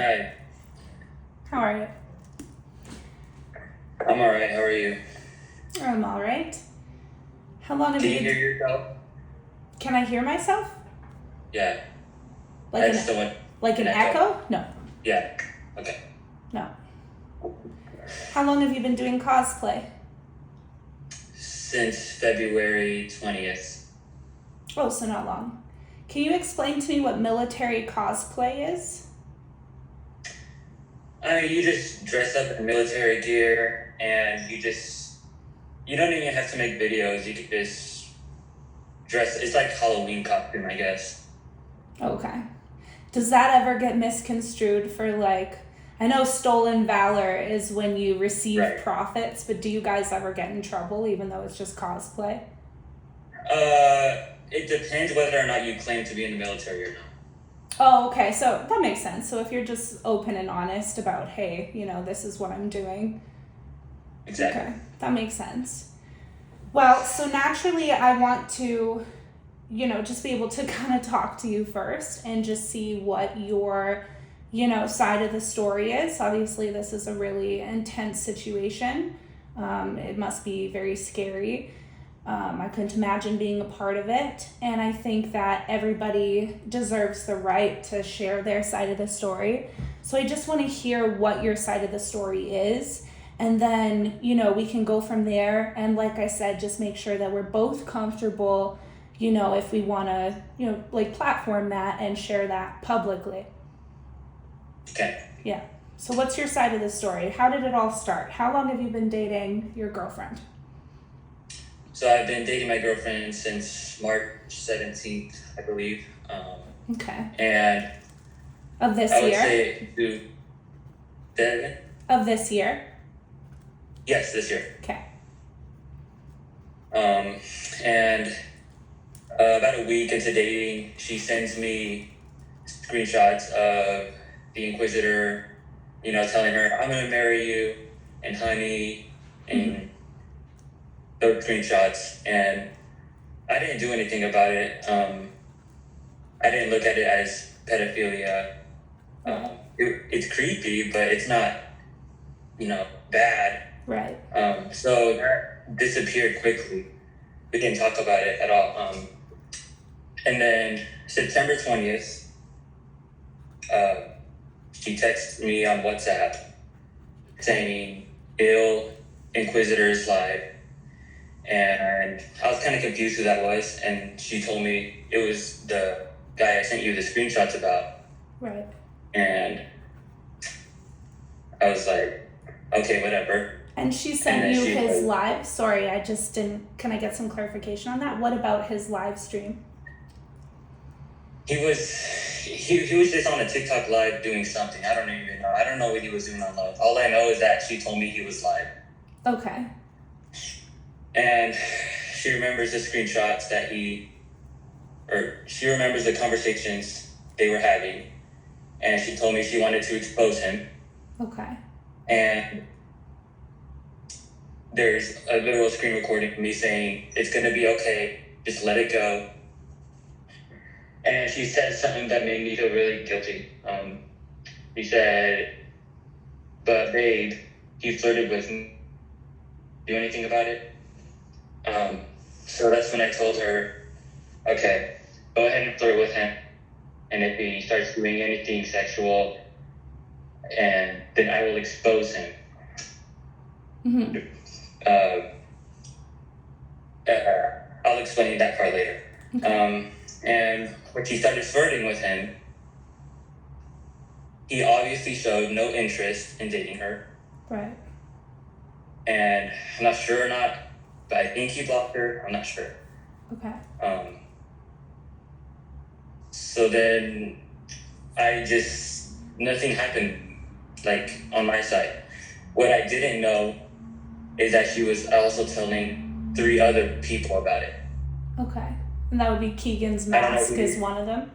Hi, How are you? I'm alright. How are you? I'm all right. How long have Can you you been? hear yourself? Can I hear myself? Yeah, Like I an still want like an an echo. echo? No, Yeah. Okay. no. How long have you been doing cosplay? Since February 20th. Oh, so not long. Can you explain to me what military cosplay is? I mean, you just dress up in military gear, and you don't even have to make videos. You could just dress. It's like Halloween costume, I guess. Okay. Does that ever get misconstrued for I know stolen valor is when you receive Right. profits, but do you guys ever get in trouble even though it's just cosplay? It depends whether or not you claim to be in the military or not. Oh, okay. So that makes sense. So if you're just open and honest about, hey, this is what I'm doing. Exactly. Okay, that makes sense. Well, so naturally, I want to, just be able to kind of talk to you first and just see what your, side of the story is. Obviously, this is a really intense situation. It must be very scary. I couldn't imagine being a part of it. And I think that everybody deserves the right to share their side of the story. So I just want to hear what your side of the story is. And then, we can go from there. And like I said, just make sure that we're both comfortable, if we want to, platform that and share that publicly. Okay. Yeah. So what's your side of the story? How did it all start? How long have you been dating your girlfriend? So I've been dating my girlfriend since March 17th, I believe. Okay. And Of this I would year? say to Devin. Of this year? Yes, this year. Okay. And about a week into dating, she sends me screenshots of the Inquisitor, telling her, I'm going to marry you, and honey, and those screenshots. And I didn't do anything about it. I didn't look at it as pedophilia. It's creepy, but it's not, bad. Right. So that disappeared quickly. We didn't talk about it at all. And then September 20th, she texted me on WhatsApp saying, "Ill Inquisitor is live." And I was kind of confused who that was. And she told me it was the guy I sent you the screenshots about. Right. And I was like, okay, whatever. And she sent you his live? Sorry, I just didn't. Can I get some clarification on that? What about his live stream? He was just on a TikTok live doing something. I don't even know. I don't know what he was doing on live. All I know is that she told me he was live. Okay. And she remembers the screenshots she remembers the conversations they were having. And she told me she wanted to expose him. Okay. And there's a literal screen recording of me saying, it's going to be okay. Just let it go. And she said something that made me feel really guilty. She said, but babe, he flirted with me. Do anything about it? So that's when I told her, okay, go ahead and flirt with him. And if he starts doing anything sexual, and then I will expose him. I'll explain that part later. Okay. And when she started flirting with him, he obviously showed no interest in dating her. Right. And I'm not sure or not, but I think he blocked her. I'm not sure. Okay. So then nothing happened, on my side. What I didn't know is that she was also telling 3 other people about it. Okay. And that would be Keegan's Mask is one of them?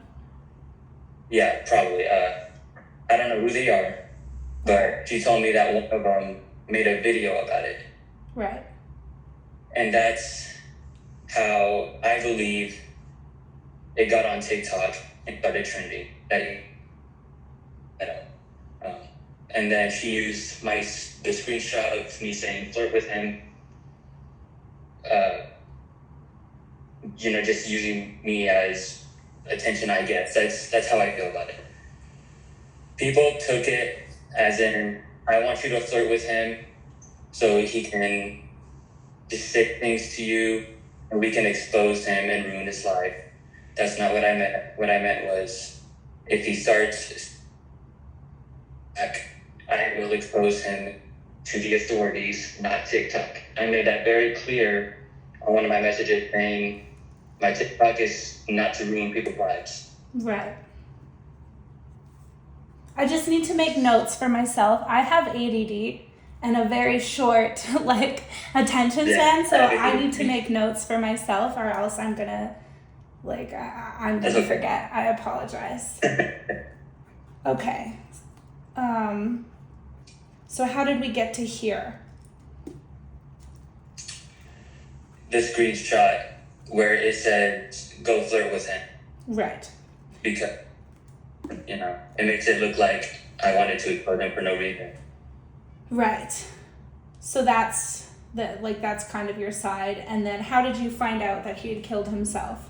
Yeah, probably. I don't know who they are, but she told me that one of them made a video about it. Right. And that's how I believe it got on TikTok and started trending. and then she used the screenshot of me saying flirt with him, just using me as attention, I guess. That's how I feel about it. People took it as in, I want you to flirt with him so he can just say things to you and we can expose him and ruin his life. That's not what I meant. What I meant was, if he starts back, I will expose him to the authorities, not TikTok. I made that very clear on one of my messages, saying my TikTok is not to ruin people's lives. Right. I just need to make notes for myself. I have ADD and a very short attention span, so I need to make notes for myself, or else I'm gonna forget. I apologize. Okay. So how did we get to here? The screenshot where it said, go flirt with him. Right. Because, it makes it look like I wanted to expose him for no reason. Right. So that's kind of your side. And then how did you find out that he had killed himself?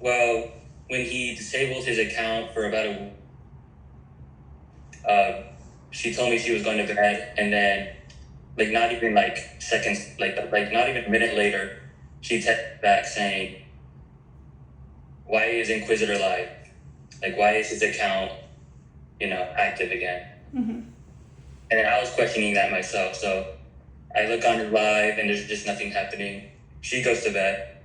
Well, when he disabled his account for about a she told me she was going to bed, and then not even seconds, not even a minute later, she texted back saying, why is Inquisitor live? Why is his account, active again? Mm-hmm. And I was questioning that myself, so I look on her live and there's just nothing happening. She goes to bed.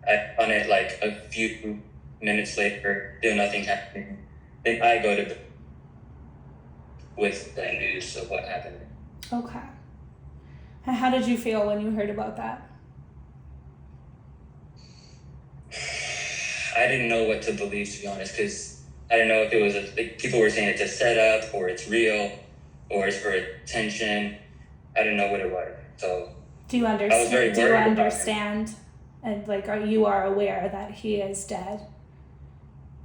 I on it a few minutes later, still nothing happening. Then I go to bed with that news of what happened. Okay. And how did you feel when you heard about that? I didn't know what to believe, to be honest, because I didn't know if it was people were saying it's a setup, or it's real, or it's for attention. I didn't know what it was. So do you understand? I was very worried about understand? And you are aware that he is dead?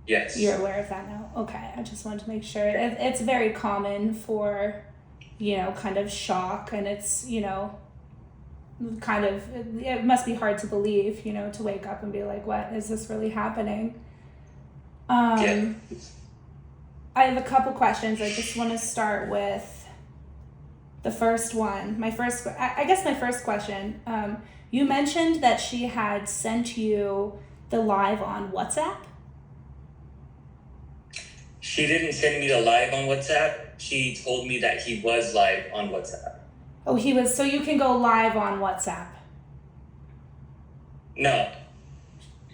Yes. You're aware of that now? Okay. I just wanted to make sure. It's very common for, kind of shock, and it's, it must be hard to believe, to wake up and be like, what, is this really happening? Yeah. I have a couple questions. I just want to start with the first one. My first question, you mentioned that she had sent you the live on WhatsApp. She didn't send me the live on WhatsApp. She told me that he was live on WhatsApp. Oh, he was. So you can go live on WhatsApp. No.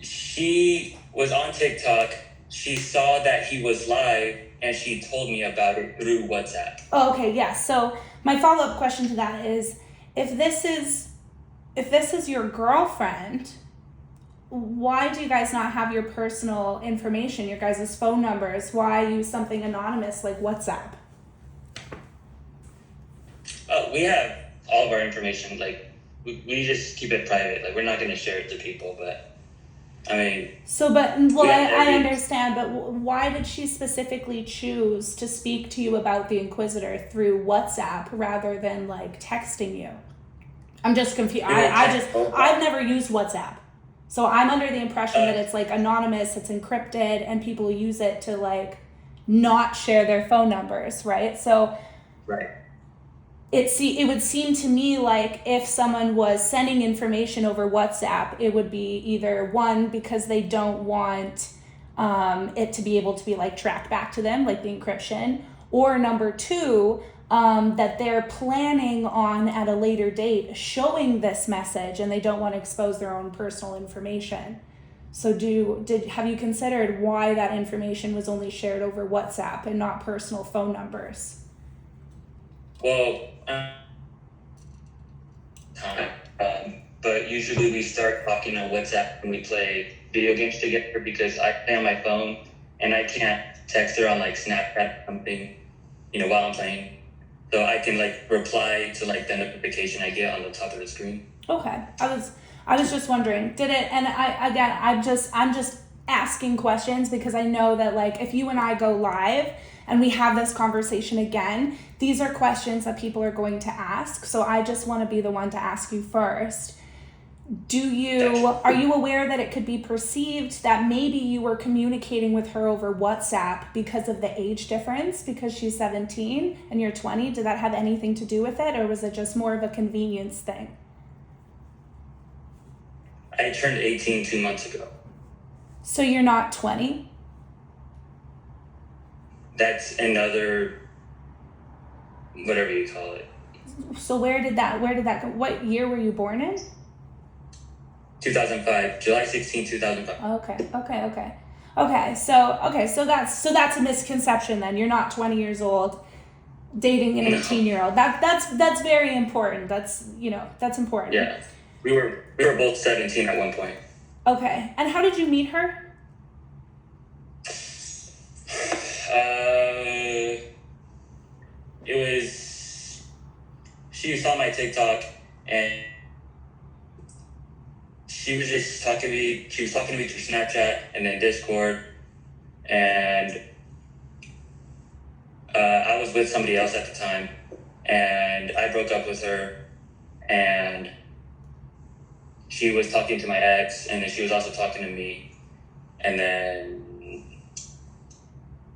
She was on TikTok. She saw that he was live, and she told me about it through WhatsApp. Oh, okay, yeah. So my follow-up question to that is, if this is your girlfriend, why do you guys not have your personal information, your guys' phone numbers? Why use something anonymous like WhatsApp? We have all of our information. We just keep it private. We're not going to share it to people, but I mean... I understand, but why did she specifically choose to speak to you about the Inquisitor through WhatsApp rather than texting you? I'm just confused. I've never used WhatsApp. So I'm under the impression that it's anonymous, it's encrypted, and people use it to not share their phone numbers, right? So right. It would seem to me like if someone was sending information over WhatsApp, it would be either one, because they don't want it to be able to be tracked back to them, the encryption, or number two, that they're planning on at a later date showing this message and they don't want to expose their own personal information. So have you considered why that information was only shared over WhatsApp and not personal phone numbers? Well, but usually we start talking on WhatsApp when we play video games together, because I play on my phone and I can't text her on Snapchat or something, while I'm playing. So I can reply to the notification I get on the top of the screen. Okay, I was just wondering, did it? And I'm just asking questions because I know that if you and I go live and we have this conversation again, these are questions that people are going to ask. So I just want to be the one to ask you first. Are you aware that it could be perceived that maybe you were communicating with her over WhatsApp because of the age difference, because she's 17 and you're 20? Did that have anything to do with it, or was it just more of a convenience thing? I turned 18 2 months ago. So you're not 20? That's another, whatever you call it. So where did that go? What year were you born in? 2005, July 16, 2005. Okay. So that's a misconception then. You're not 20 years old dating an 18-year-old. That's very important. That's important. Yeah. We were both 17 at one point. Okay. And how did you meet her? She saw my TikTok and she was just talking to me. She was talking to me through Snapchat and then Discord, and I was with somebody else at the time, and I broke up with her, and she was talking to my ex, and then she was also talking to me, and then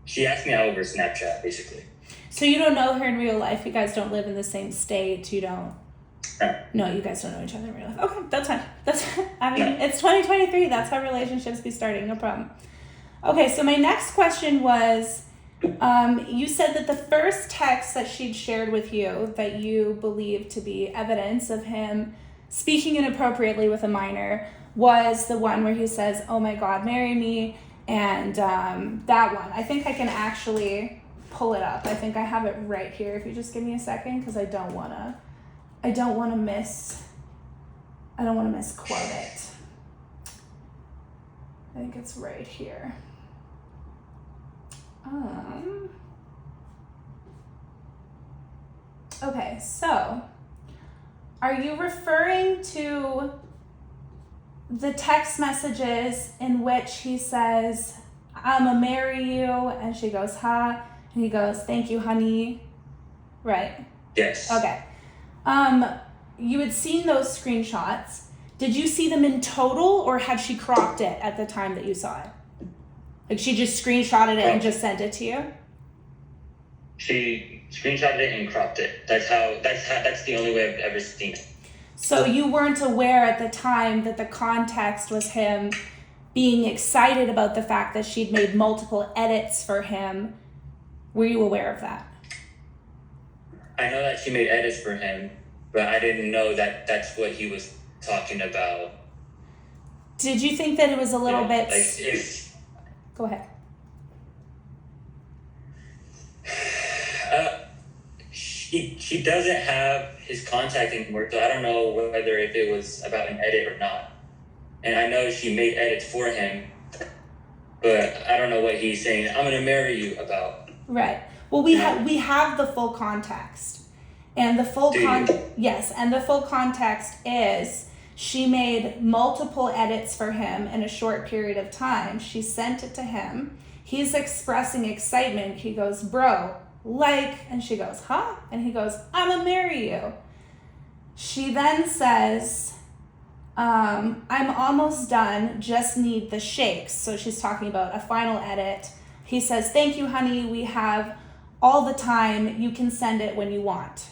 she asked me out over Snapchat, basically. So you don't know her in real life. You guys don't live in the same state. You don't. No, you guys don't know each other in real life. Okay, that's fine. It's 2023. That's how relationships be starting. No problem. Okay, so my next question was, you said that the first text that she'd shared with you that you believed to be evidence of him speaking inappropriately with a minor was the one where he says, "Oh my God, marry me," and that one. I think I can actually pull it up. I think I have it right here. If you just give me a second, because I don't want to misquote it. I think it's right here. Okay, so are you referring to the text messages in which he says, "I'ma marry you," and she goes, "Ha," and he goes, "Thank you, honey," right? Yes. Okay. You had seen those screenshots. Did you see them in total, or had she cropped it at the time that you saw it? Like she just screenshotted it and just sent it to you? She screenshotted it and cropped it. That's the only way I've ever seen it. So you weren't aware at the time that the context was him being excited about the fact that she'd made multiple edits for him. Were you aware of that? I know that she made edits for him, but I didn't know that that's what he was talking about. Did you think that it was a little bit... Go ahead. She doesn't have his contact anymore, so I don't know whether if it was about an edit or not. And I know she made edits for him, but I don't know what he's saying, "I'm going to marry you," about. Right. Well, we have the full context. And the full yes, and the full context is she made multiple edits for him in a short period of time. She sent it to him. He's expressing excitement. He goes, "Bro, and she goes, "Huh?" And he goes, "I'ma marry you." She then says, "I'm almost done, just need the shakes." So she's talking about a final edit. He says, "Thank you, honey. We have all the time. You can send it when you want."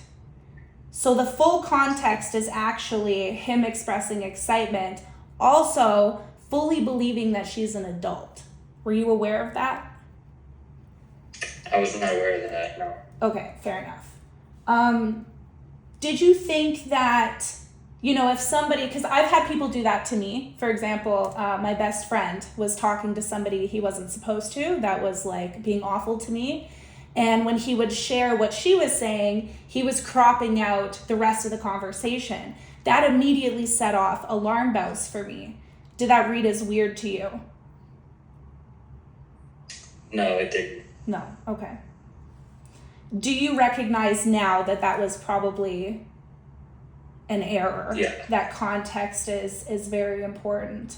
So the full context is actually him expressing excitement, also fully believing that she's an adult. Were you aware of that? I was not aware of that, no. Okay, fair enough. Did you think that, if somebody, because I've had people do that to me. For example, my best friend was talking to somebody he wasn't supposed to, that was like being awful to me. And when he would share what she was saying, he was cropping out the rest of the conversation. That immediately set off alarm bells for me. Did that read as weird to you? No, it didn't. No, okay. Do you recognize now that that was probably an error? Yeah. That context is very important.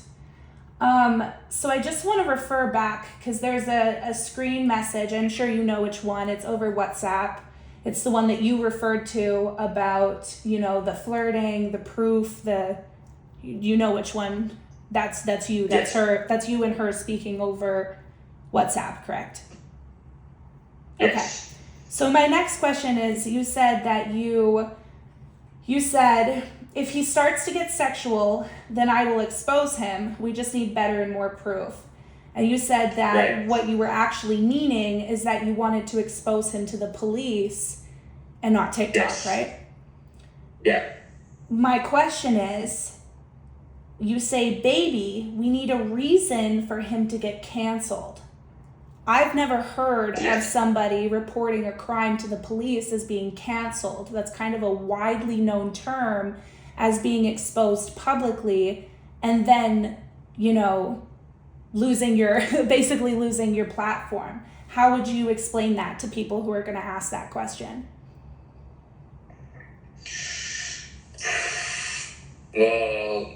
So I just want to refer back because there's a screen message. I'm sure you know which one. It's over WhatsApp. It's the one that you referred to about, the flirting, the proof, you know which one. That's you. That's her. That's you and her speaking over WhatsApp, correct? Yes. Okay. So my next question is, you said that you said, if he starts to get sexual, then I will expose him. We just need better and more proof. And you said that Right. what you were actually meaning is that you wanted to expose him to the police and not TikTok, Yes. right? Yeah. My question is, you say, baby, we need a reason for him to get canceled. I've never heard of somebody reporting a crime to the police as being canceled. That's kind of a widely known term as being exposed publicly and then, basically losing your platform. How would you explain that to people who are going to ask that question? Well,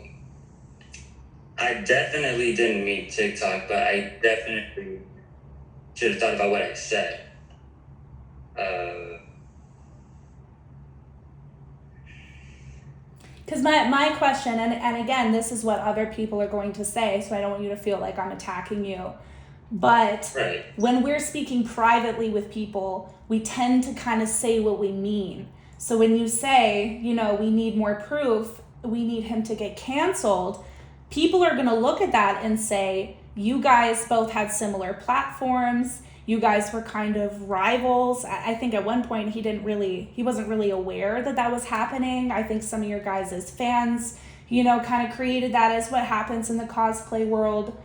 I definitely didn't mean TikTok, but I definitely should have thought about what I said. Because my question, and again, this is what other people are going to say, so I don't want you to feel like I'm attacking you. But Right. when we're speaking privately with people, we tend to kind of say what we mean. So when you say, we need more proof, we need him to get canceled, people are going to look at that and say, you guys both had similar platforms. You guys were kind of rivals. I think at one point he wasn't really aware that was happening. I think some of your guys as fans, kind of created that as what happens in the cosplay world.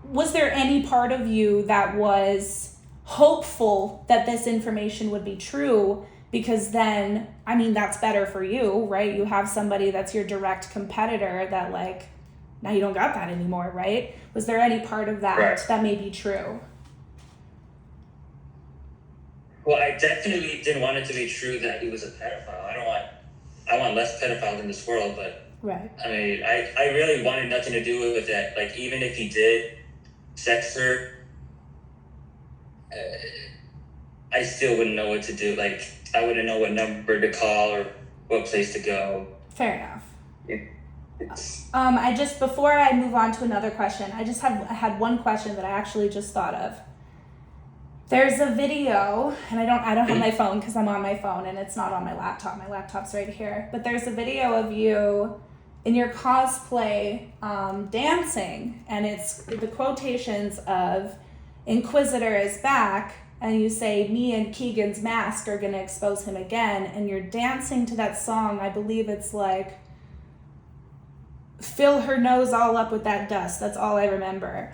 Was there any part of you that was hopeful that this information would be true? Because then, that's better for you, right? You have somebody that's your direct competitor that now you don't got that anymore, right? Was there any part of that that may be true? Well, I definitely didn't want it to be true that he was a pedophile. I want less pedophiles in this world, but right. I really wanted nothing to do with that. Even if he did sex her, I still wouldn't know what to do. I wouldn't know what number to call or what place to go. Fair enough. Before I move on to another question, I had one question that I actually just thought of. There's a video, and I don't have my phone because I'm on my phone and it's not on my laptop. My laptop's right here. But there's a video of you in your cosplay dancing, and it's the quotations of Inquisitor is back, and you say, me and Keegan's mask are going to expose him again, and you're dancing to that song. I believe it's fill her nose all up with that dust. That's all I remember.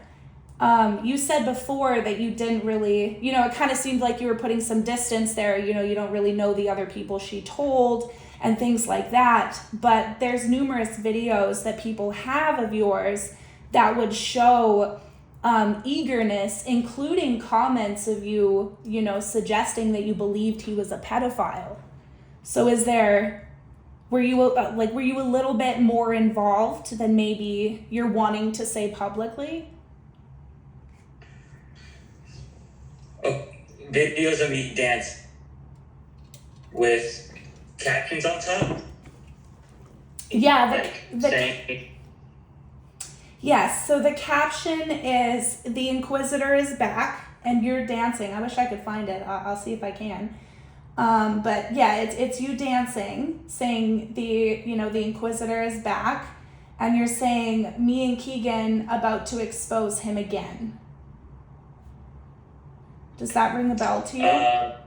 You said before that you didn't really, it kind of seemed like you were putting some distance there. You don't really know the other people she told and things like that. But there's numerous videos that people have of yours that would show eagerness, including comments of you, suggesting that you believed he was a pedophile. So were you a little bit more involved than maybe you're wanting to say publicly? Oh, videos of me dance with captions on top? Yeah, saying... Yes, so the caption is, the Inquisitor is back, and you're dancing. I wish I could find it. I'll see if I can. But yeah, it's you dancing, saying the Inquisitor is back, and you're saying, me and Keegan about to expose him again. Does that ring a bell to you? I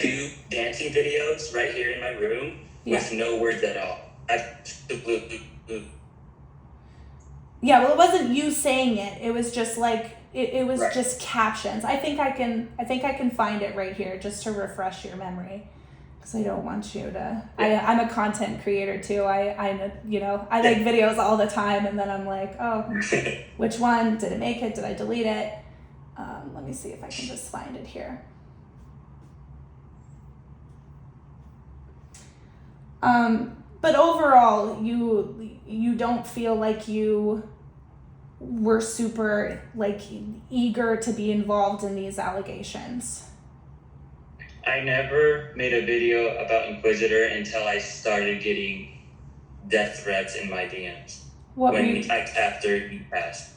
do dancing videos right here in my room with no words at all. Yeah, well, it wasn't you saying it. It was just it was just captions. I think I can find it right here just to refresh your memory, because I don't want you to. I'm a content creator too. I make videos all the time, and then I'm like, oh, which one did it make it? Did I delete it? Let me see if I can just find it here. But overall, you don't feel like you were super like eager to be involved in these allegations. I never made a video about Inquisitor until I started getting death threats in my DMs. After he passed.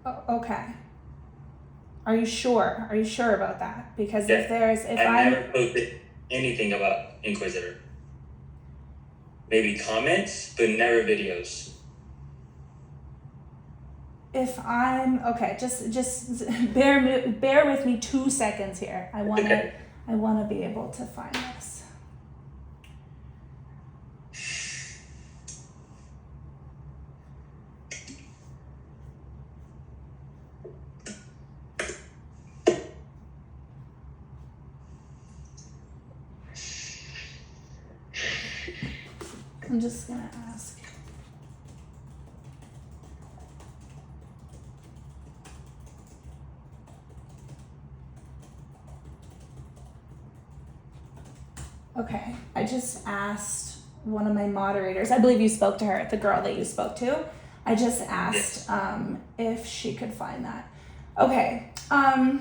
Okay. Are you sure? Are you sure about that? Because Yeah. I never posted anything about Inquisitor. Maybe comments, but never videos. If I'm okay, just bear with me 2 seconds here. I wanna be able to find this. I'm just gonna ask. Okay, I just asked one of my moderators, I believe you spoke to her, the girl that you spoke to. I just asked if she could find that. Okay, all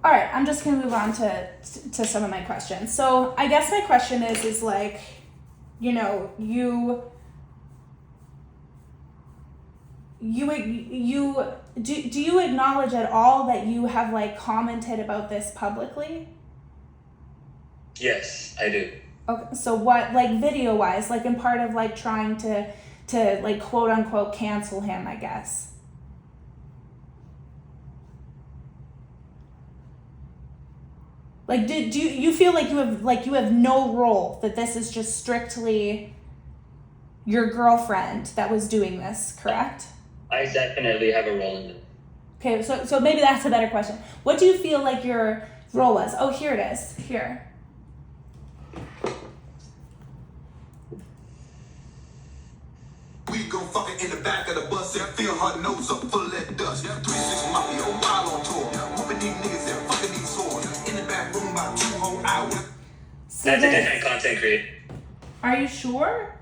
right, I'm just gonna move on to some of my questions. So I guess my question is like, you know, do you acknowledge at all that you have like commented about this publicly? Yes, I do. Okay, so what, like video wise, like in part of like trying to like quote unquote cancel him, I guess. Like, do you feel like you have no role, that this is just strictly your girlfriend that was doing this, correct? I definitely have a role in it. Okay, so maybe that's a better question. What do you feel like your role was? Oh, here it is. Here. We gon' fuck it in the back of the bus and feel her nose up full of that dust. 3-6 Mafia, wild on tour. Whooping these niggas and fucking these whores. In the back room about 2 whole hours. So That's a different content creator. Are you sure?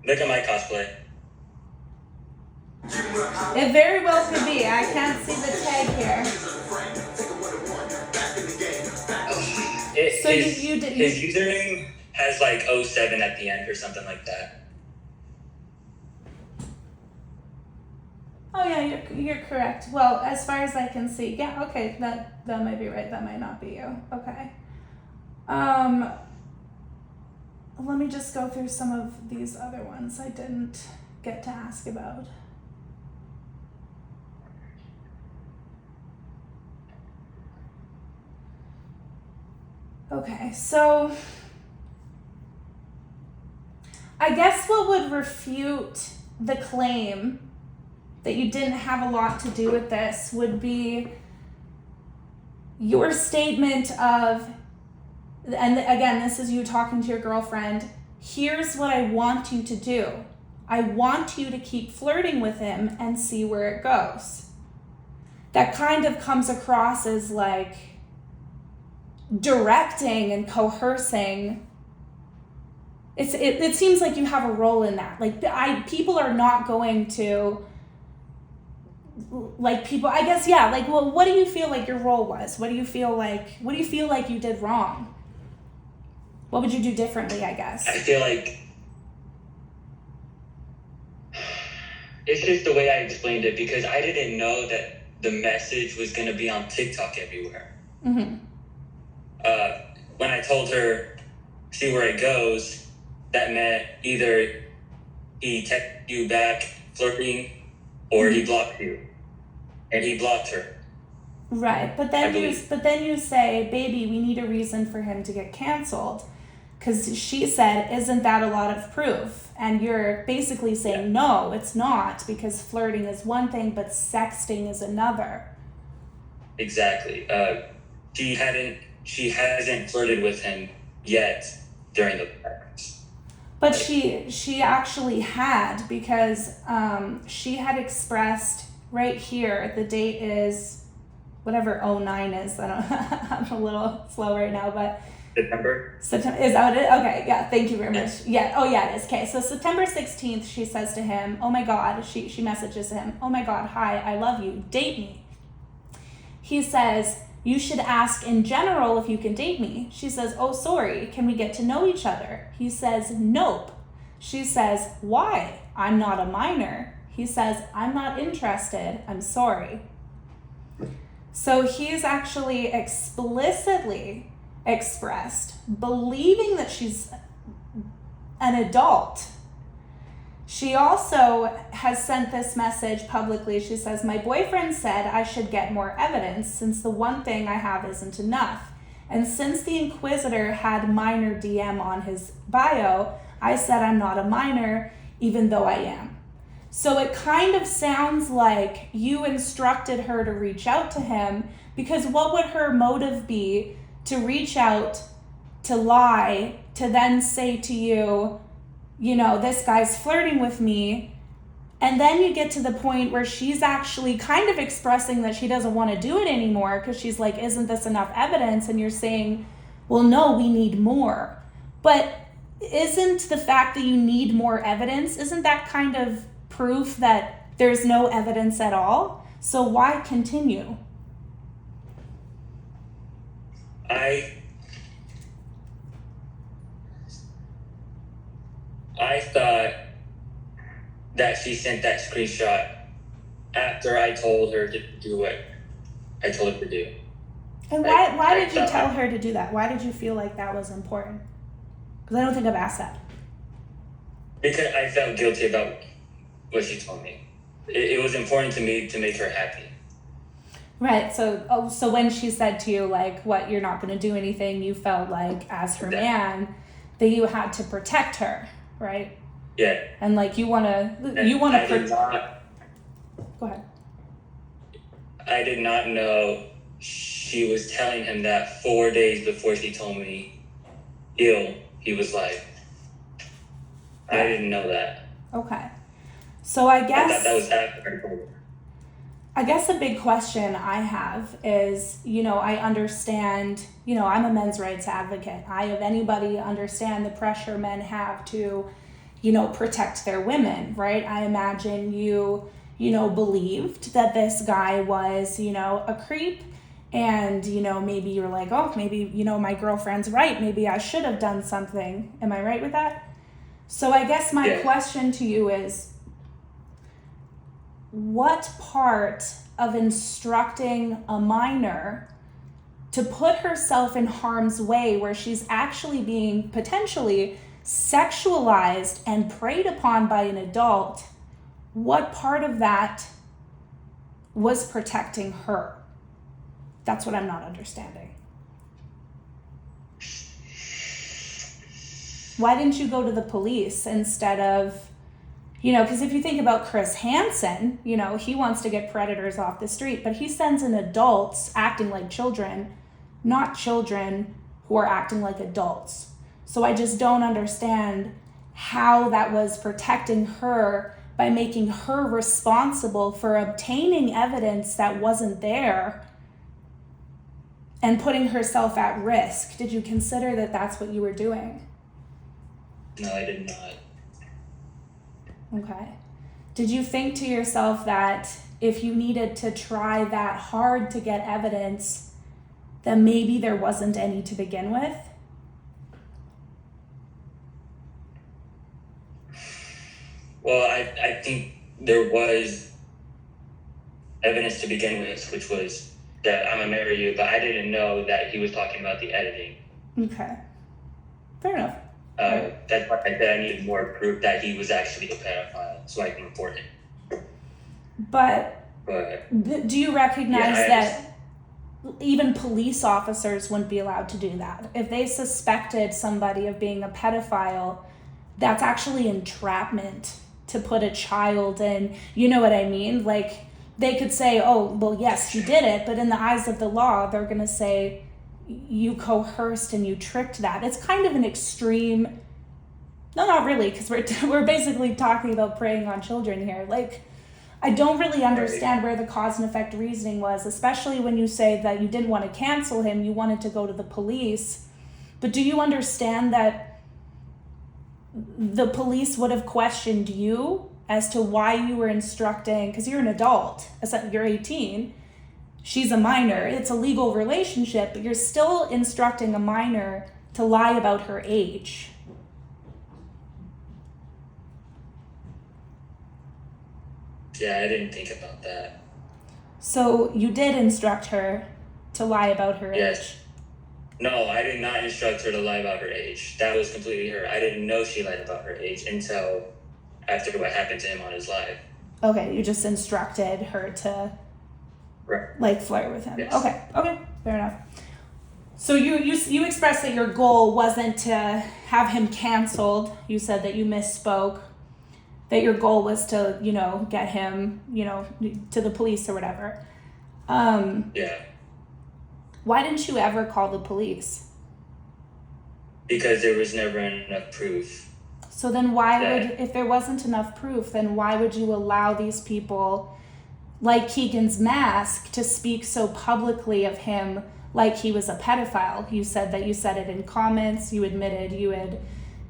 Look at my cosplay. It very well could be. I can't see the tag here. His username has like 07 at the end or something like that. Oh yeah, you're correct. Well, as far as I can see, yeah, okay, that might be right. That might not be you. Okay. Let me just go through some of these other ones I didn't get to ask about. Okay, so I guess what would refute the claim that you didn't have a lot to do with this would be your statement of, and again, this is you talking to your girlfriend, here's what I want you to do. I want you to keep flirting with him and see where it goes. That kind of comes across as like directing and coercing. It seems like you have a role in that. Like people are not going to, like people, I guess, yeah, like, well, what do you feel like your role was? What do you feel like you did wrong? What would you do differently, I guess? I feel like it's just the way I explained it, because I didn't know that the message was going to be on TikTok everywhere. Mm-hmm. When I told her, see where it goes, that meant either he texted you back flirting or he blocked you. And he blocked her. Right, but then you say, baby, we need a reason for him to get canceled. Because she said, isn't that a lot of proof? And you're basically saying, no, it's not, because flirting is one thing, but sexting is another. Exactly. She hasn't flirted with him yet during the practice. But she actually had, because she had expressed right here, the date is whatever 09 is. I'm a little slow right now, but September. September, is that what it is? Okay, yeah, thank you very much. Yeah, oh yeah, it is. Okay, so September 16th, she says to him, oh my God, she messages him, oh my God, hi, I love you, date me. He says, you should ask in general if you can date me. She says, oh, sorry, can we get to know each other? He says, nope. She says, why? I'm not a minor. He says, I'm not interested, I'm sorry. So he's actually explicitly expressed believing that she's an adult. She also has sent this message publicly. She says, my boyfriend said I should get more evidence since the one thing I have isn't enough. And since the Inquisitor had minor DM on his bio, I said I'm not a minor, even though I am. So it kind of sounds like you instructed her to reach out to him, because what would her motive be to reach out, to lie, to then say to you, you know, this guy's flirting with me, and then you get to the point where she's actually kind of expressing that she doesn't want to do it anymore because she's like, isn't this enough evidence? And you're saying, well, no, we need more. But isn't the fact that you need more evidence, isn't that kind of proof that there's no evidence at all? So why continue? I thought that she sent that screenshot after I told her to do what I told her to do. And why did you tell her to do that? Why did you feel like that was important? Because I don't think I've asked that. Because I felt guilty about what she told me. It was important to me to make her happy. Right. So when she said to you, like, what, you're not going to do anything, you felt like, as her man, that you had to protect her, right? Yeah. And like you want to protect. Go ahead. I did not know she was telling him that 4 days before she told me he was like, I didn't know that. Okay. So I guess I thought that was after. I guess a big question I have is, you know, I understand, you know, I'm a men's rights advocate. I, of anybody, understand the pressure men have to, you know, protect their women, right? I imagine you know, believed that this guy was, you know, a creep, and, you know, maybe you're like, oh, maybe, you know, my girlfriend's right. Maybe I should have done something. Am I right with that? So I guess my question to you is, what part of instructing a minor to put herself in harm's way where she's actually being potentially sexualized and preyed upon by an adult, what part of that was protecting her? That's what I'm not understanding. Why didn't you go to the police instead of, you know, because if you think about Chris Hansen, you know, he wants to get predators off the street, but he sends in adults acting like children, not children who are acting like adults. So I just don't understand how that was protecting her by making her responsible for obtaining evidence that wasn't there and putting herself at risk. Did you consider that that's what you were doing? No, I did not. Okay. Did you think to yourself that if you needed to try that hard to get evidence, then maybe there wasn't any to begin with? Well, I think there was evidence to begin with, which was that I'm gonna marry you, but I didn't know that he was talking about the editing. Okay. Fair enough. That's why I said I needed more proof that he was actually a pedophile so I can report him. But do you recognize that even police officers wouldn't be allowed to do that? If they suspected somebody of being a pedophile, that's actually entrapment to put a child in. You know what I mean? Like, they could say, oh, well, yes, he did it, but in the eyes of the law, they're going to say, you coerced and you tricked that. It's kind of an extreme, no, not really, because we're basically talking about preying on children here. Like, I don't really understand where the cause and effect reasoning was, especially when you say that you didn't want to cancel him, you wanted to go to the police. But do you understand that the police would have questioned you as to why you were instructing, because you're an adult, you're 18, she's a minor, it's a legal relationship, but you're still instructing a minor to lie about her age. Yeah, I didn't think about that. So you did instruct her to lie about her age? No, I did not instruct her to lie about her age. That was completely her. I didn't know she lied about her age until after what happened to him on his live. Okay, you just instructed her to like flirt with him. Yes. Okay, fair enough. So you expressed that your goal wasn't to have him canceled. You said that you misspoke. That your goal was to, get him, to the police or whatever. Yeah. Why didn't you ever call the police? Because there was never enough proof. So then if there wasn't enough proof, then why would you allow these people like Keegan's Mask to speak so publicly of him like he was a pedophile? You said that you said it in comments, you admitted you had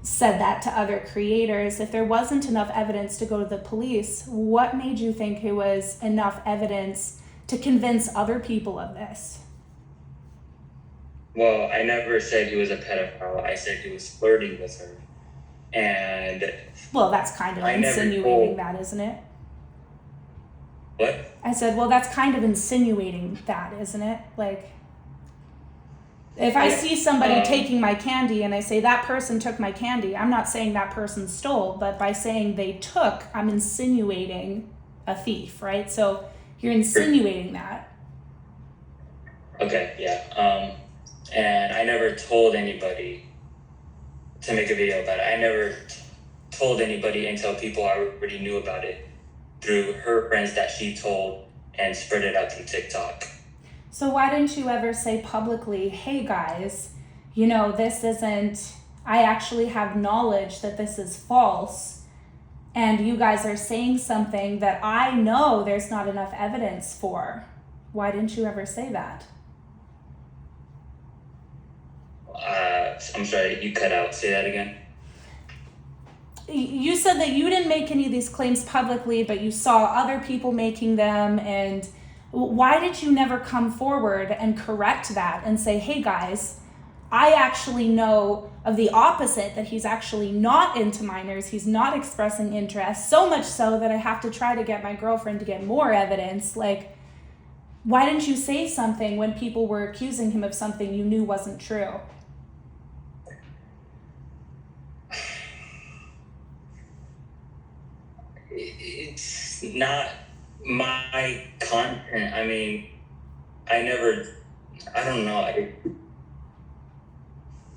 said that to other creators. If there wasn't enough evidence to go to the police, what made you think it was enough evidence to convince other people of this? Well, I never said he was a pedophile. I said he was flirting with her. And well, that's kind of insinuating that, isn't it? What? I said, well, that's kind of insinuating that, isn't it? Like, if I see somebody taking my candy and I say that person took my candy, I'm not saying that person stole, but by saying they took, I'm insinuating a thief, right? So you're insinuating that. Okay, yeah. And I never told anybody to make a video about it. I never told anybody until people already knew about it through her friends that she told and spread it out through TikTok. So why didn't you ever say publicly, hey guys, this isn't, I actually have knowledge that this is false, and you guys are saying something that I know there's not enough evidence for. Why didn't you ever say that? I'm sorry, you cut out. Say that again. You said that you didn't make any of these claims publicly, but you saw other people making them, and why did you never come forward and correct that and say, hey guys, I actually know of the opposite, that he's actually not into minors, he's not expressing interest, so much so that I have to try to get my girlfriend to get more evidence. Like, why didn't you say something when people were accusing him of something you knew wasn't true? It's not my content. I mean, I don't know.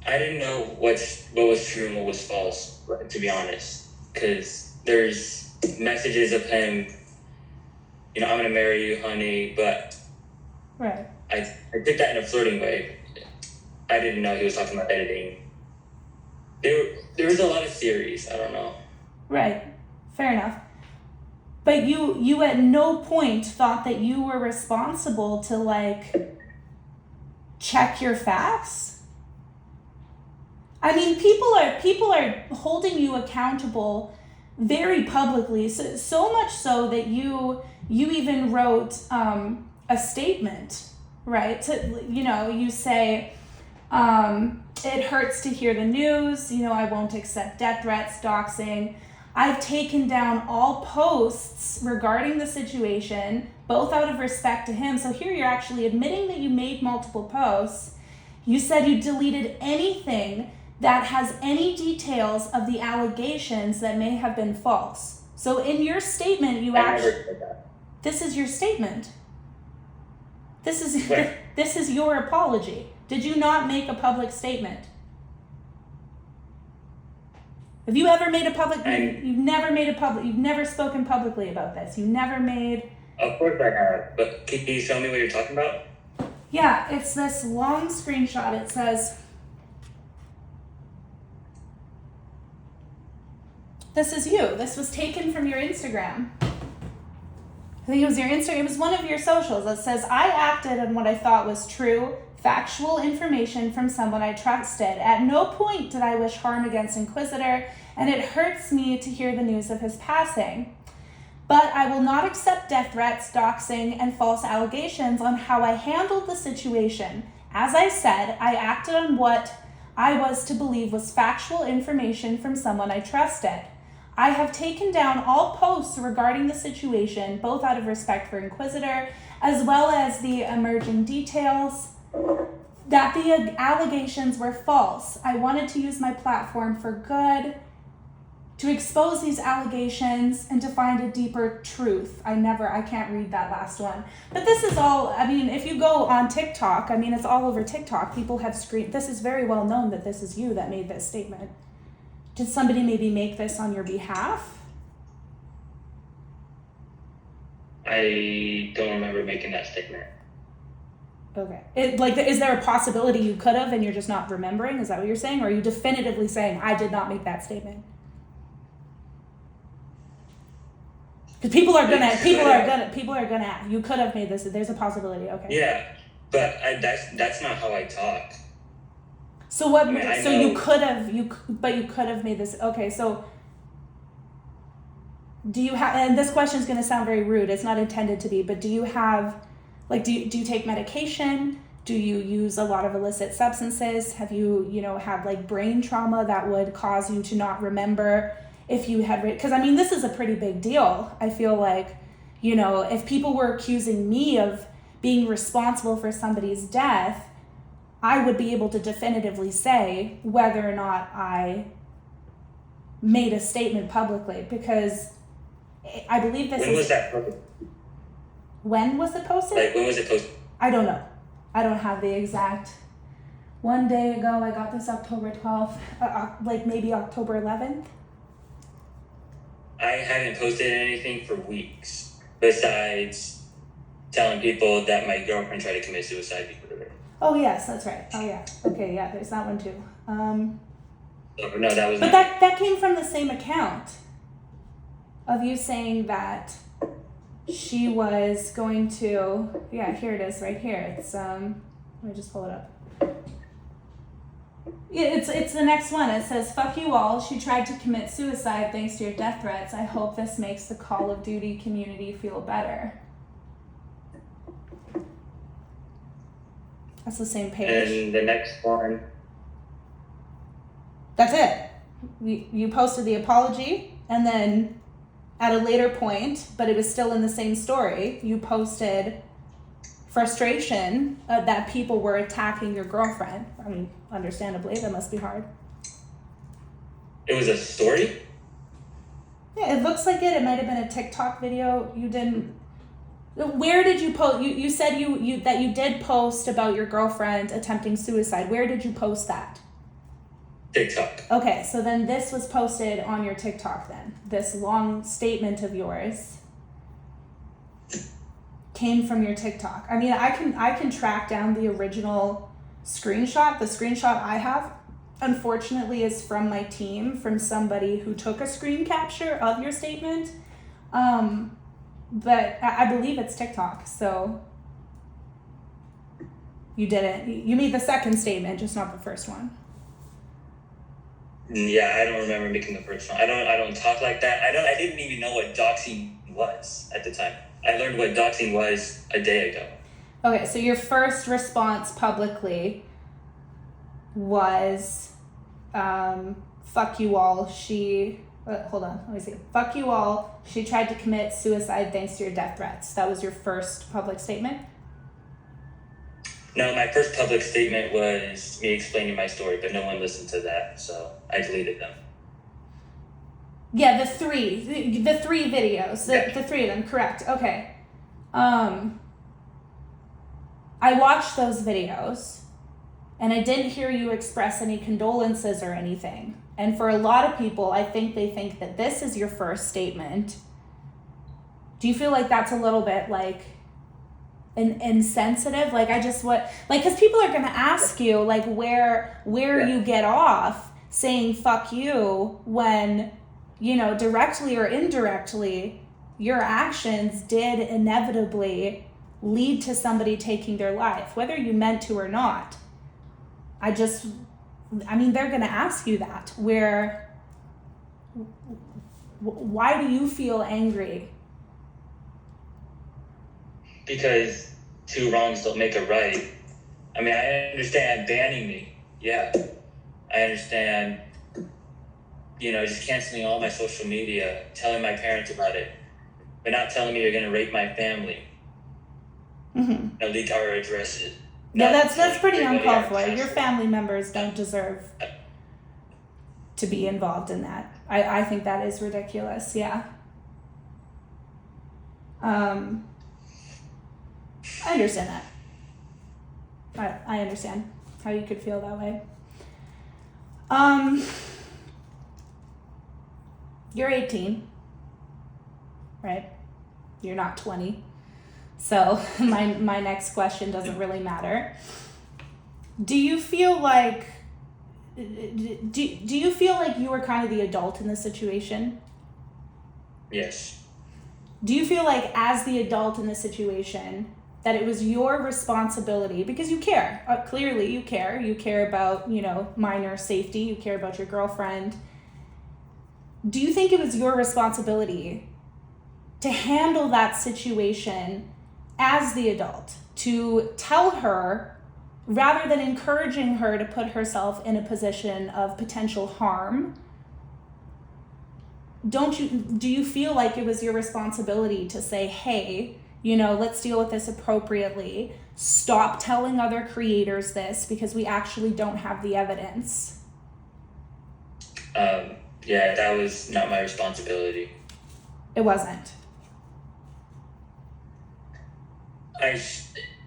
I didn't know what was true and what was false, to be honest. Because there's messages of him, I'm going to marry you, honey, but right. I took that in a flirting way. I didn't know he was talking about editing. There was a lot of theories. I don't know. Right. Fair enough. But you at no point thought that you were responsible to, check your facts? I mean, people are holding you accountable very publicly, so much so that you even wrote a statement, right? You say, it hurts to hear the news, I won't accept death threats, doxing. I've taken down all posts regarding the situation, both out of respect to him. So here you're actually admitting that you made multiple posts. You said you deleted anything that has any details of the allegations that may have been false. So in your statement, this is your statement. This is your apology. Did you not make a public statement? Have you ever made a public? You've never spoken publicly about this. You never made. Of course I have, but can you show me what you're talking about? Yeah, it's this long screenshot. It says, this is you. This was taken from your Instagram. I think it was your Instagram. It was one of your socials that says, I acted on what I thought was true, factual information from someone I trusted. At no point did I wish harm against Inquisitor, and it hurts me to hear the news of his passing. But I will not accept death threats, doxing, and false allegations on how I handled the situation. As I said, I acted on what I was to believe was factual information from someone I trusted. I have taken down all posts regarding the situation, both out of respect for Inquisitor, as well as the emerging details that the allegations were false. I wanted to use my platform for good, to expose these allegations and to find a deeper truth. I can't read that last one. But this is all, I mean, if you go on TikTok, I mean, it's all over TikTok. People have screened, this is very well known that this is you that made this statement. Did somebody maybe make this on your behalf? I don't remember making that statement. Okay. Is there a possibility you could have and you're just not remembering? Is that what you're saying? Or are you definitively saying, I did not make that statement? Because people are gonna, you could have made this, there's a possibility, okay. Yeah, but that's not how I talk. So what, I mean, so you could have made this, okay, so do you have, and this question is gonna sound very rude, it's not intended to be, but do you have, like, do you take medication? Do you use a lot of illicit substances? Have you, had like brain trauma that would cause you to not remember if you had, because I mean, this is a pretty big deal. I feel like, if people were accusing me of being responsible for somebody's death, I would be able to definitively say whether or not I made a statement publicly, because I believe this When was that posted? When was it posted? Like, when was it posted? I don't know. I don't have the exact. One day ago, I got this October 12th, like maybe October 11th. I haven't posted anything for weeks, besides telling people that my girlfriend tried to commit suicide because of it. Oh, yes, that's right. Oh, yeah. Okay, yeah, there's that one too. No, that was But not. that came from the same account of you saying that she was going to, yeah, here it is right here. It's, let me just pull it up. It's the next one. It says, fuck you all. She tried to commit suicide thanks to your death threats. I hope this makes the Call of Duty community feel better. That's the same page. And the next one. That's it. You posted the apology, and then at a later point, but it was still in the same story, you posted frustration that people were attacking your girlfriend. I mean, understandably, that must be hard. It was a story? Yeah, it looks like it. It might have been a TikTok video. You didn't. Where did you post? You said that you did post about your girlfriend attempting suicide. Where did you post that? TikTok. Okay, so then this was posted on your TikTok then. This long statement of yours came from your TikTok. I mean, I can track down the original screenshot. The screenshot I have, unfortunately, is from my team, from somebody who took a screen capture of your statement. But I believe it's TikTok, so you did it. You made the second statement, just not the first one. Yeah, I don't remember making the first one. I don't talk like that. I didn't even know what doxing was at the time. I learned what doxing was a day ago. Okay, so your first response publicly was, fuck you all, hold on, let me see. Fuck you all, she tried to commit suicide thanks to your death threats. That was your first public statement? No, my first public statement was me explaining my story, but no one listened to that, so I deleted them. Yeah, the three videos, the three of them, correct. Okay. I watched those videos, and I didn't hear you express any condolences or anything. And for a lot of people, I think they think that this is your first statement. Do you feel like that's a little bit like insensitive? Like, because people are going to ask you like where you get off saying fuck you when, directly or indirectly, your actions did inevitably lead to somebody taking their life, whether you meant to or not. They're going to ask you that. Why do you feel angry? Because 2 wrongs don't make a right. I mean, I understand banning me. Yeah. I understand, just canceling all my social media, telling my parents about it, but not telling me you're going to rape my family. Mm-hmm. Leak our addresses. Yeah, that's pretty uncalled for. Your family members don't deserve to be involved in that. I think that is ridiculous. Yeah. I understand that. I understand how you could feel that way. You're 18, right? You're not 20. So my next question doesn't really matter. Do you feel like you were kind of the adult in the situation? Yes. Do you feel like as the adult in the situation that it was your responsibility, because you care, clearly you care about, minor safety, you care about your girlfriend. Do you think it was your responsibility to handle that situation as the adult, to tell her, rather than encouraging her to put herself in a position of potential harm? Do you feel like it was your responsibility to say, hey, let's deal with this appropriately. Stop telling other creators this because we actually don't have the evidence? Yeah, that was not my responsibility. It wasn't.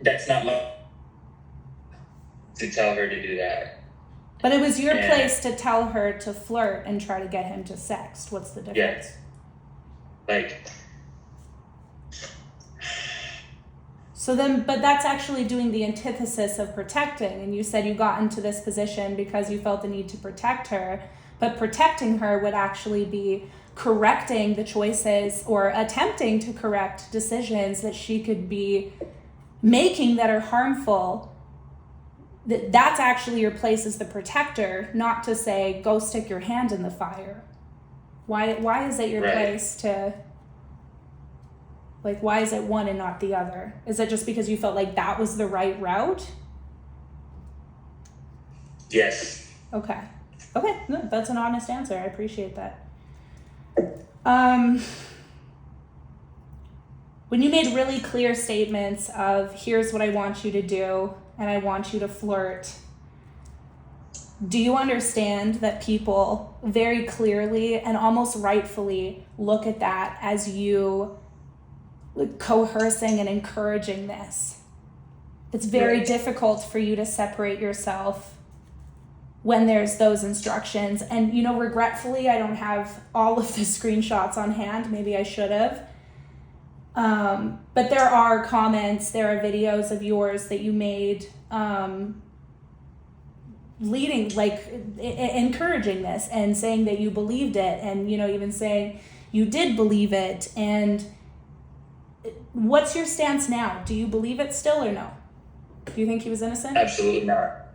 That's not my to tell her to do that. But it was your place to tell her to flirt and try to get him to sext. What's the difference? Yeah. But that's actually doing the antithesis of protecting. And you said you got into this position because you felt the need to protect her. But protecting her would actually be correcting the choices or attempting to correct decisions that she could be making that are harmful. That's actually your place as the protector, not to say, go stick your hand in the fire. Why is it your place to, why is it one and not the other? Is it just because you felt like that was the right route? Yes. Okay, no, that's an honest answer. I appreciate that. When you made really clear statements of, here's what I want you to do, and I want you to flirt, do you understand that people very clearly and almost rightfully look at that as you coercing and encouraging this? It's very difficult for you to separate yourself when there's those instructions. And, regretfully, I don't have all of the screenshots on hand. Maybe I should have. But there are comments, there are videos of yours that you made leading, encouraging this and saying that you believed it, and, even saying you did believe it. And what's your stance now? Do you believe it still or no? Do you think he was innocent? Absolutely not.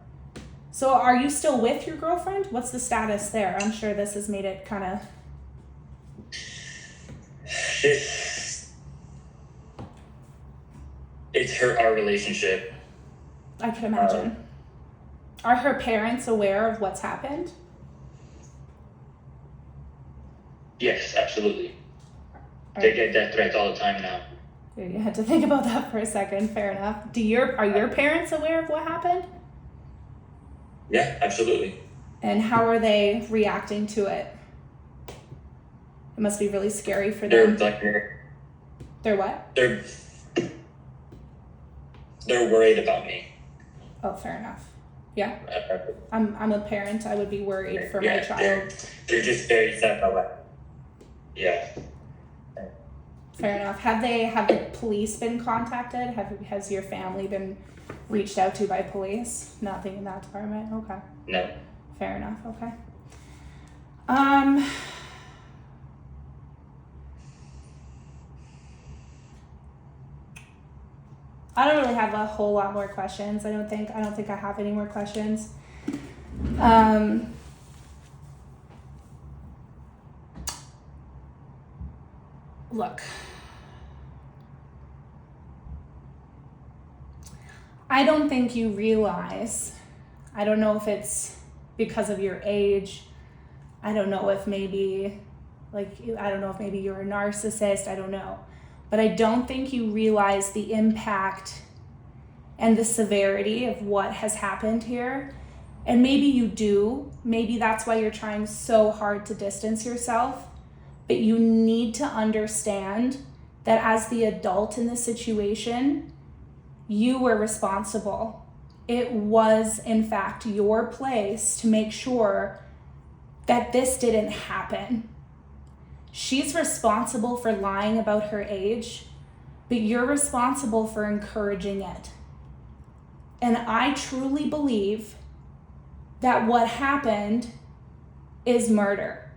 So are you still with your girlfriend? What's the status there? I'm sure this has made it kind of... It's our relationship. I can imagine. Are her parents aware of what's happened? Yes, absolutely. They get death threats all the time now. You had to think about that for a second. Fair enough. Are your parents aware of what happened? Yeah, absolutely. And how are they reacting to it? It must be really scary for them. They're what? They're worried about me. Oh, fair enough. Yeah. I'm a parent. I would be worried for my child. They're just very sad about it. Yeah. Fair enough. Have the police been contacted? Has your family been reached out to by police? Nothing in that department? Okay. No. Fair enough. Okay. I don't really have a whole lot more questions. I don't think I have any more questions. Look, I don't think you realize, I don't know if it's because of your age, I don't know if maybe you're a narcissist, I don't know. But I don't think you realize the impact and the severity of what has happened here. And maybe you do, maybe that's why you're trying so hard to distance yourself. But you need to understand that as the adult in the situation, you were responsible. It was, in fact, your place to make sure that this didn't happen. She's responsible for lying about her age, but you're responsible for encouraging it. And I truly believe that what happened is murder.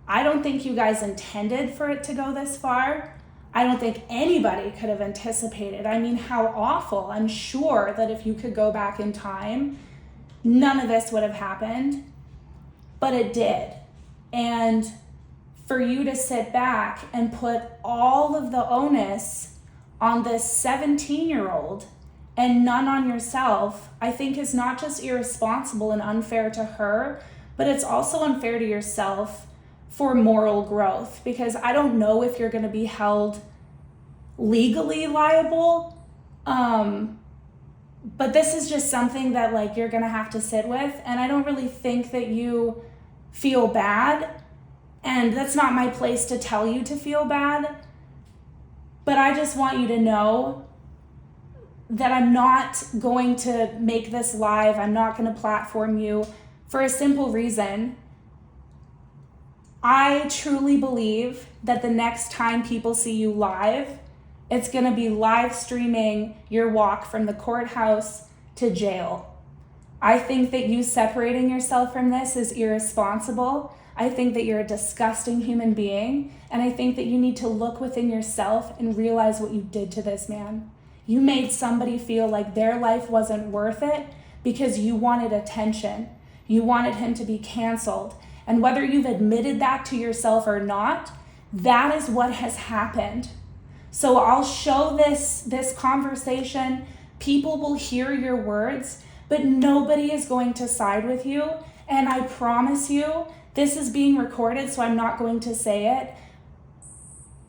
I don't think you guys intended for it to go this far. I don't think anybody could have anticipated. I mean, how awful. I'm sure that if you could go back in time, none of this would have happened, but it did. And for you to sit back and put all of the onus on this 17-year-old and none on yourself, I think is not just irresponsible and unfair to her, but it's also unfair to yourself for moral growth, because I don't know if you're going to be held legally liable, but this is just something that like you're going to have to sit with, and I don't really think that you feel bad, and that's not my place to tell you to feel bad, but I just want you to know that I'm not going to make this live, I'm not going to platform you for a simple reason. I truly believe that the next time people see you live, it's going to be live streaming your walk from the courthouse to jail. I think that you separating yourself from this is irresponsible. I think that you're a disgusting human being. And I think that you need to look within yourself and realize what you did to this man. You made somebody feel like their life wasn't worth it because you wanted attention. You wanted him to be canceled. And whether you've admitted that to yourself or not, that is what has happened. So I'll show this conversation. People will hear your words, but nobody is going to side with you. And I promise you, this is being recorded, so I'm not going to say it.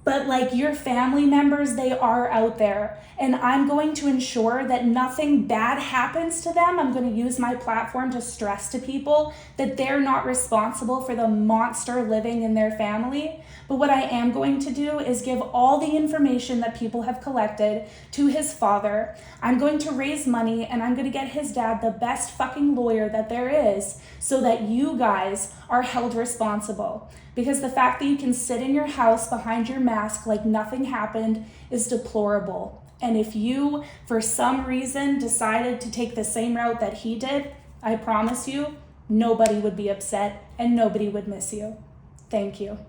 But like your family members, they are out there. And I'm going to ensure that nothing bad happens to them. I'm going to use my platform to stress to people that they're not responsible for the monster living in their family. But what I am going to do is give all the information that people have collected to his father. I'm going to raise money and I'm going to get his dad the best fucking lawyer that there is so that you guys are held responsible. Because the fact that you can sit in your house behind your mask like nothing happened is deplorable. And if you, for some reason, decided to take the same route that he did, I promise you, nobody would be upset and nobody would miss you. Thank you.